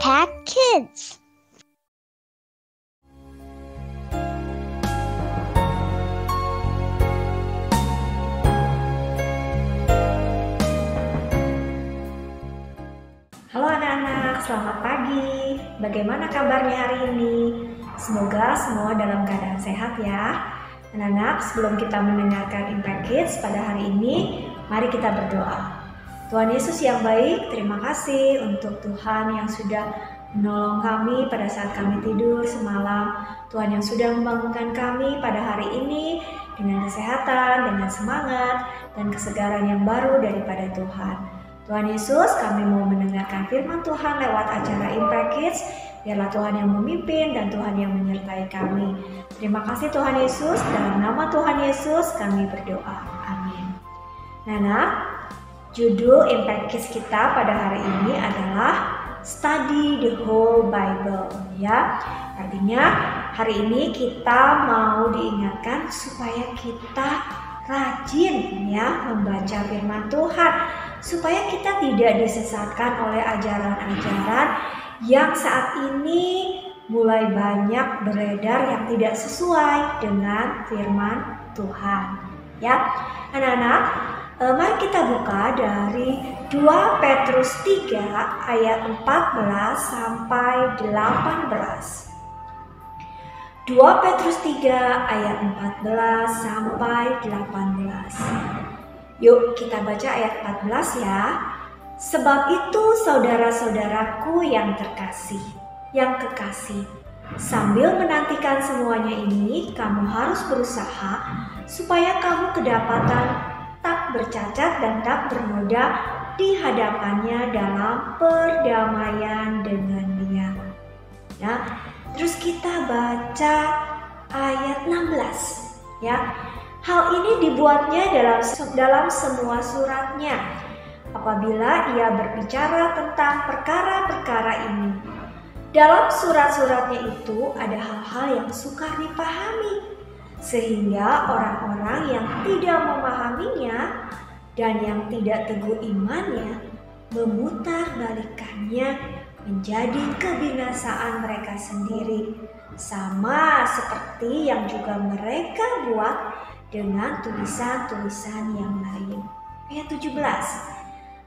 Impact Kids. Halo anak-anak, selamat pagi. Bagaimana kabarnya hari ini? Semoga semua dalam keadaan sehat ya. Anak-anak, sebelum kita mendengarkan Impact Kids pada hari ini, mari kita berdoa. Tuhan Yesus yang baik, terima kasih untuk Tuhan yang sudah menolong kami pada saat kami tidur semalam. Tuhan yang sudah membangunkan kami pada hari ini dengan kesehatan, dengan semangat, dan kesegaran yang baru daripada Tuhan. Tuhan Yesus, kami mau mendengarkan firman Tuhan lewat acara Impact Kids. Biarlah Tuhan yang memimpin dan Tuhan yang menyertai kami. Terima kasih Tuhan Yesus, dalam nama Tuhan Yesus kami berdoa. Amin. Nah, judul Impact Kids kita pada hari ini adalah Study the Whole Bible, ya. Artinya hari ini kita mau diingatkan supaya kita rajin ya membaca firman Tuhan, supaya kita tidak disesatkan oleh ajaran-ajaran yang saat ini mulai banyak beredar yang tidak sesuai dengan firman Tuhan. Ya, anak-anak, mari kita buka dari 2 Petrus 3 ayat 14 sampai 18. 2 Petrus 3 ayat 14 sampai 18. Yuk kita baca ayat 14 ya. Sebab itu saudara-saudaraku yang terkasih, yang kekasih, sambil menantikan semuanya ini, kamu harus berusaha supaya kamu kedapatan tak bercacat dan tak bernoda di hadapannya dalam perdamaian dengan Dia. Nah, terus kita baca ayat 16 ya. Hal ini dibuatnya dalam semua suratnya, apabila ia berbicara tentang perkara-perkara ini. Dalam surat-suratnya itu ada hal-hal yang sukar dipahami, sehingga orang-orang yang tidak memahaminya dan yang tidak teguh imannya memutarbalikkannya menjadi kebinasaan mereka sendiri, sama seperti yang juga mereka buat dengan tulisan-tulisan yang lain. Ayat 17.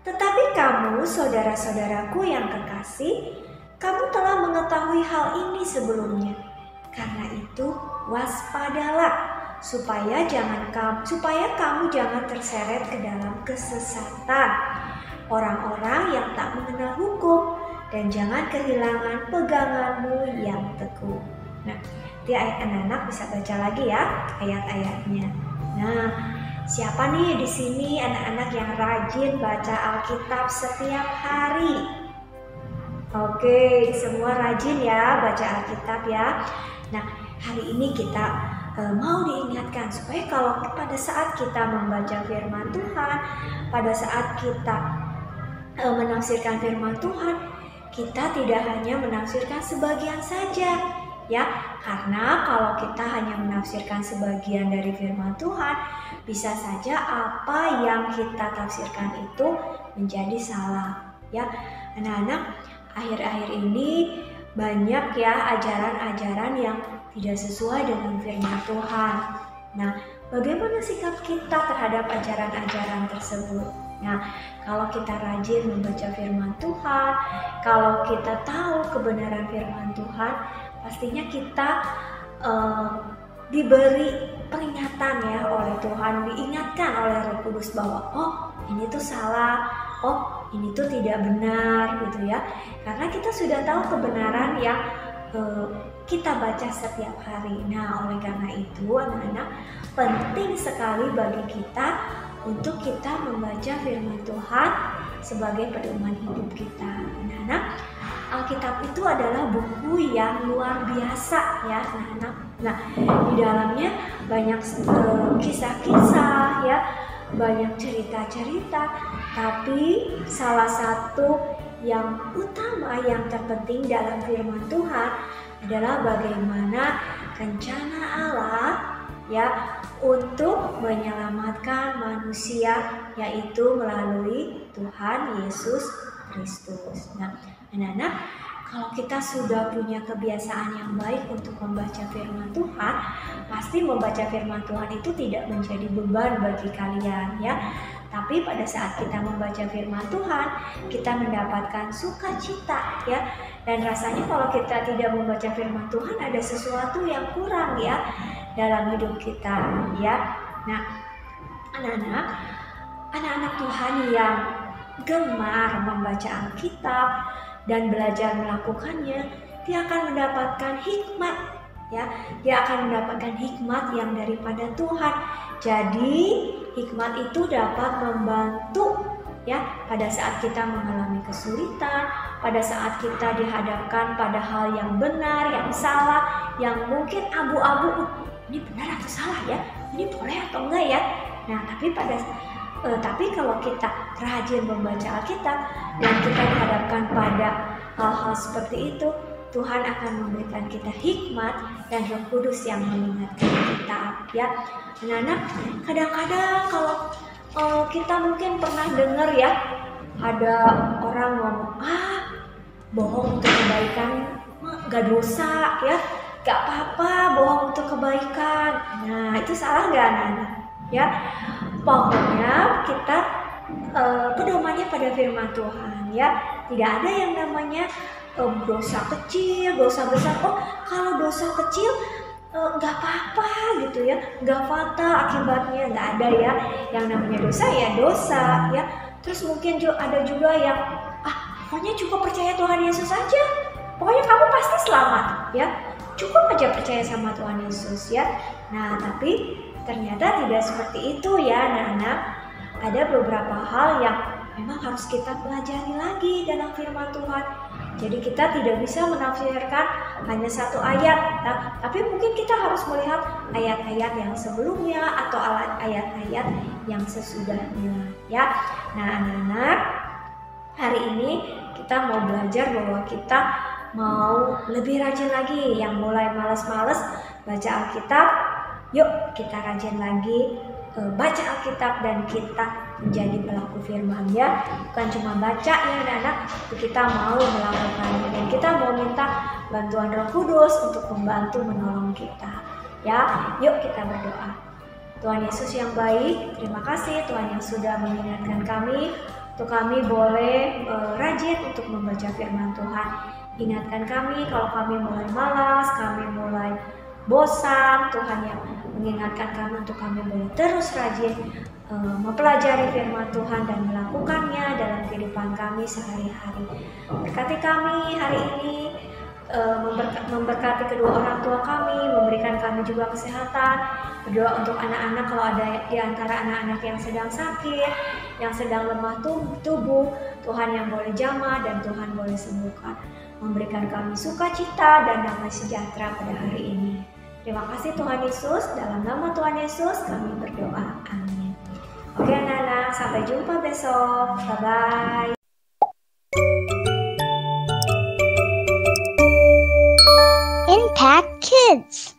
Tetapi kamu, saudara-saudaraku yang kekasih, kamu telah mengetahui hal ini sebelumnya. Karena itu, waspadalah supaya kamu jangan terseret ke dalam kesesatan orang-orang yang tak mengenal hukum, dan jangan kehilangan peganganmu yang teguh. Nah, di ayat anak-anak bisa baca lagi ya ayat-ayatnya. Nah, siapa nih di sini anak-anak yang rajin baca Alkitab setiap hari? Oke, semua rajin ya baca Alkitab ya. Nah, hari ini kita mau diingatkan supaya kalau pada saat kita membaca firman Tuhan, pada saat kita menafsirkan firman Tuhan, kita tidak hanya menafsirkan sebagian saja ya, karena kalau kita hanya menafsirkan sebagian dari firman Tuhan, bisa saja apa yang kita tafsirkan itu menjadi salah ya. Anak-anak, akhir-akhir ini banyak ya ajaran-ajaran yang tidak sesuai dengan firman Tuhan. Nah, bagaimana sikap kita terhadap ajaran-ajaran tersebut? Nah, kalau kita rajin membaca firman Tuhan, kalau kita tahu kebenaran firman Tuhan, pastinya kita diberi peringatan ya oleh Tuhan, diingatkan oleh Roh Kudus bahwa oh ini tuh salah, oh ini tuh tidak benar gitu ya. Karena kita sudah tahu kebenaran yang kita baca setiap hari. Nah, oleh karena itu anak-anak, penting sekali bagi kita untuk kita membaca firman Tuhan sebagai pedoman hidup kita. Anak-anak, Alkitab itu adalah buku yang luar biasa ya anak-anak. Nah, di dalamnya banyak kisah-kisah ya, banyak cerita-cerita, tapi salah satu yang utama, yang terpenting dalam firman Tuhan adalah bagaimana rencana Allah ya untuk menyelamatkan manusia, yaitu melalui Tuhan Yesus Kristus. Nah, anak-anak, kalau kita sudah punya kebiasaan yang baik untuk membaca firman Tuhan, pasti membaca firman Tuhan itu tidak menjadi beban bagi kalian ya. Tapi pada saat kita membaca firman Tuhan, kita mendapatkan sukacita ya. Dan rasanya kalau kita tidak membaca firman Tuhan, ada sesuatu yang kurang ya dalam hidup kita ya. Nah, anak-anak Tuhan yang gemar membaca Alkitab dan belajar melakukannya, dia akan mendapatkan hikmat ya. Dia akan mendapatkan hikmat yang daripada Tuhan. Jadi hikmat itu dapat membantu ya pada saat kita mengalami kesulitan, pada saat kita dihadapkan pada hal yang benar, yang salah, yang mungkin abu-abu, ini benar atau salah ya, ini boleh atau enggak ya. Nah, tapi kalau kita rajin membaca Alkitab dan kita dihadapkan pada hal-hal seperti itu, Tuhan akan memberikan kita hikmat dan Roh Kudus yang mengingatkan kita ya. Anak-anak, kadang-kadang kalau kita mungkin pernah dengar ya, ada orang ngomong, bohong untuk kebaikan gak dosa ya, gak apa-apa bohong untuk kebaikan. Nah, itu salah gak anak-anak ya? Pokoknya kita pedomannya pada firman Tuhan ya. Tidak ada yang namanya dosa kecil, dosa besar. Oh, kalau dosa kecil nggak apa-apa gitu ya, nggak fatal akibatnya, nggak ada ya. Yang namanya dosa ya dosa ya. Terus mungkin ada juga yang pokoknya cukup percaya Tuhan Yesus aja, pokoknya kamu pasti selamat ya, cukup aja percaya sama Tuhan Yesus ya. Nah, tapi ternyata tidak seperti itu ya anak-anak. Ada beberapa hal yang memang harus kita pelajari lagi dalam firman Tuhan. Jadi kita tidak bisa menafsirkan hanya satu ayat, tapi mungkin kita harus melihat ayat-ayat yang sebelumnya atau ayat-ayat yang sesudahnya ya. Nah anak-anak, hari ini kita mau belajar bahwa kita mau lebih rajin lagi. Yang mulai malas-malas baca Alkitab, yuk kita rajin lagi baca Alkitab dan kita menjadi pelaku firman ya. Bukan cuma baca ya anak-anak, kita mau melakukannya dan kita mau minta bantuan Roh Kudus untuk membantu menolong kita ya. Yuk kita berdoa. Tuhan Yesus yang baik, terima kasih Tuhan yang sudah mengingatkan kami untuk kami boleh rajin untuk membaca firman Tuhan. Ingatkan kami kalau kami mulai malas, kami mulai bosan, Tuhan yang mengingatkan kami untuk kami boleh terus rajin mempelajari firman Tuhan dan melakukannya dalam kehidupan kami sehari-hari. Berkati kami hari ini, memberkati kedua orang tua kami, memberikan kami juga kesehatan. Berdoa untuk anak-anak kalau ada di antara anak-anak yang sedang sakit, yang sedang lemah tubuh, Tuhan yang boleh jamah dan Tuhan boleh sembuhkan. Memberikan kami sukacita dan damai sejahtera pada hari ini. Terima kasih Tuhan Yesus, dalam nama Tuhan Yesus kami berdoa, amin. Oke anak-anak, sampai jumpa besok, bye-bye. Impact Kids.